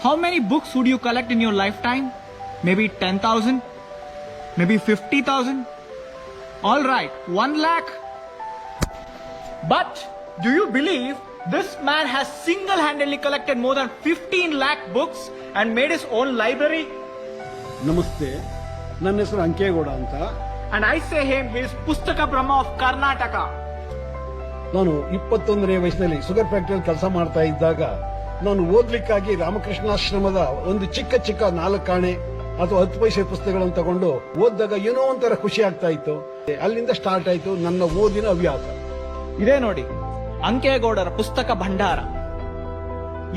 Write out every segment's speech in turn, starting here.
How many books would you collect in your lifetime? Maybe 10,000? Maybe 50,000? All right, 1 lakh. But do you believe this man has single-handedly collected more than 15 lakh books and made his own library? ನಮಸ್ತೆ, ನನ್ನ ಹೆಸರು ಅಂಕೇಗೌಡ ಅಂತ. And I say him, he is Pustaka Brahma of Karnataka. ನಾನು 21ನೇ ವಯಸ್ಸಿನಲ್ಲಿ sugar ಫ್ಯಾಕ್ಟರಿಯಲ್ಲಿ ಕೆಲಸ ಮಾಡ್ತಾ ಇದ್ದಾಗ ನಾನು ಓದ್ಲಿಕ್ಕಾಗಿ ರಾಮಕೃಷ್ಣಾಶ್ರಮದ ಒಂದು ಚಿಕ್ಕ 4 ಆಣೆ ಅಥವಾ 10 ಪೈಸೆ ಪುಸ್ತಕಗಳನ್ನು ತಗೊಂಡು ಓದಿದಾಗ ಏನೋ ಒಂಥರ ಖುಷಿ ಆಗ್ತಾ ಇತ್ತು. ಅಲ್ಲಿಂದ ಸ್ಟಾರ್ಟ್ ಆಯ್ತು ನನ್ನ ಓದಿನ ಹವ್ಯಾಸ. ಇದೇ ನೋಡಿ ಅಂಕೇಗೌಡರ ಪುಸ್ತಕ ಭಂಡಾರ.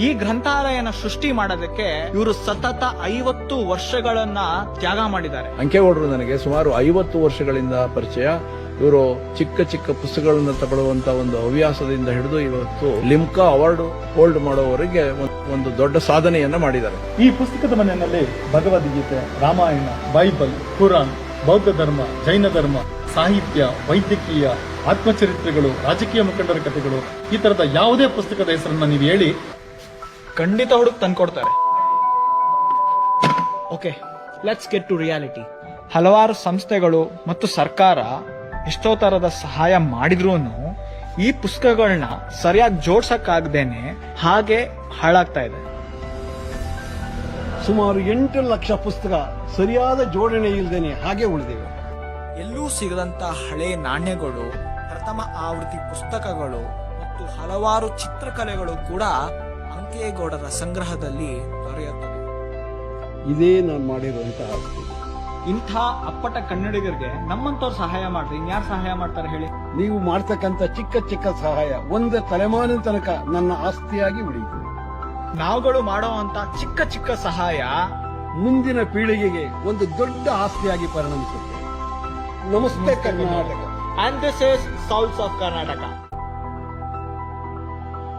ಈ ಗ್ರಂಥಾಲಯನ ಸೃಷ್ಟಿ ಮಾಡೋದಕ್ಕೆ ಇವರು ಸತತ 50 ವರ್ಷಗಳನ್ನ ತ್ಯಾಗ ಮಾಡಿದ್ದಾರೆ. ಅಂಕೇಗೌಡರು ನನಗೆ ಸುಮಾರು 50 ವರ್ಷಗಳಿಂದ ಪರಿಚಯ. ಇವರು ಚಿಕ್ಕ ಪುಸ್ತಕಗಳನ್ನು ತಗೊಳ್ಳುವಂತ ಒಂದು ಹವ್ಯಾಸದಿಂದ ಹಿಡಿದು ಇವತ್ತು ಲಿಮ್ಕಾ ಅವಾರ್ಡ್ ಹೋಲ್ಡ್ ಮಾಡೋವರೆಗೆ ಒಂದು ದೊಡ್ಡ ಸಾಧನೆಯನ್ನ ಮಾಡಿದ್ದಾರೆ. ಈ ಪುಸ್ತಕದ ಮನೆಯಲ್ಲಿ ಭಗವದ್ಗೀತೆ, ರಾಮಾಯಣ, ಬೈಬಲ್, ಕುರಾನ್, ಬೌದ್ಧ ಧರ್ಮ, ಜೈನ ಧರ್ಮ, ಸಾಹಿತ್ಯ, ವೈದ್ಯಕೀಯ, ಆತ್ಮಚರಿತ್ರೆಗಳು, ರಾಜಕೀಯ ಮುಖಂಡರ ಕಥೆಗಳು, ಈ ತರದ ಯಾವುದೇ ಪುಸ್ತಕದ ಹೆಸರನ್ನ ನೀವು ಹೇಳಿ ಖಂಡಿತ ಹುಡುಕ್ ತಂದ್ಕೊಡ್ತಾರೆ. Okay, let's get to reality. ಹಲವಾರು ಸಂಸ್ಥೆಗಳು ಮತ್ತು ಸರ್ಕಾರ ಎಷ್ಟೋ ತರದ ಸಹಾಯ ಮಾಡಿದ್ರು ಈ ಪುಸ್ತಕಗಳನ್ನ ಸರಿಯಾಗಿ ಜೋಡ್ಸಕ್ಕಾಗ್ದೇನೆ ಹಾಗೆ ಹಾಳಾಗ್ತಾ ಇದೆ. ಸುಮಾರು 8 ಲಕ್ಷ ಪುಸ್ತಕ ಸರಿಯಾದ ಜೋಡಣೆ ಇಲ್ಲದೇನೆ ಹಾಗೆ ಉಳಿದಿವೆ. ಎಲ್ಲೂ ಸಿಗದಂತ ಹಳೆ ನಾಣ್ಯಗಳು, ಪ್ರಥಮ ಆವೃತ್ತಿ ಪುಸ್ತಕಗಳು ಮತ್ತು ಹಲವಾರು ಚಿತ್ರಕಲೆಗಳು ಕೂಡ ಅಂಕೇಗೌಡರ ಸಂಗ್ರಹದಲ್ಲಿ ದೊರೆಯುತ್ತವೆ. ಇದೇ ನಾನು ಮಾಡಿರುವಂತಹ ಆಸ್ತಿ. ಇಂಥ ಅಪ್ಪಟ ಕನ್ನಡಿಗರಿಗೆ ನಮ್ಮಂತವ್ರು ಸಹಾಯ ಮಾಡ್ರಿ, ಇನ್ಯಾರು ಸಹಾಯ ಮಾಡ್ತಾರೆ ಹೇಳಿ? ನೀವು ಮಾಡ್ತಕ್ಕಂಥ ಚಿಕ್ಕ ಸಹಾಯ ಒಂದು ತಲೆಮಾರಿನ ತನಕ ನನ್ನ ಆಸ್ತಿಯಾಗಿ ಉಳಿಯಿತು. ನಾವುಗಳು ಮಾಡೋ ಅಂತ ಚಿಕ್ಕ ಸಹಾಯ ಮುಂದಿನ ಪೀಳಿಗೆಗೆ ಒಂದು ದೊಡ್ಡ ಆಸ್ತಿಯಾಗಿ ಪರಿಣಮಿಸುತ್ತೆ. ನಮಸ್ತೆ Karnataka. And this is Souls of Karnataka.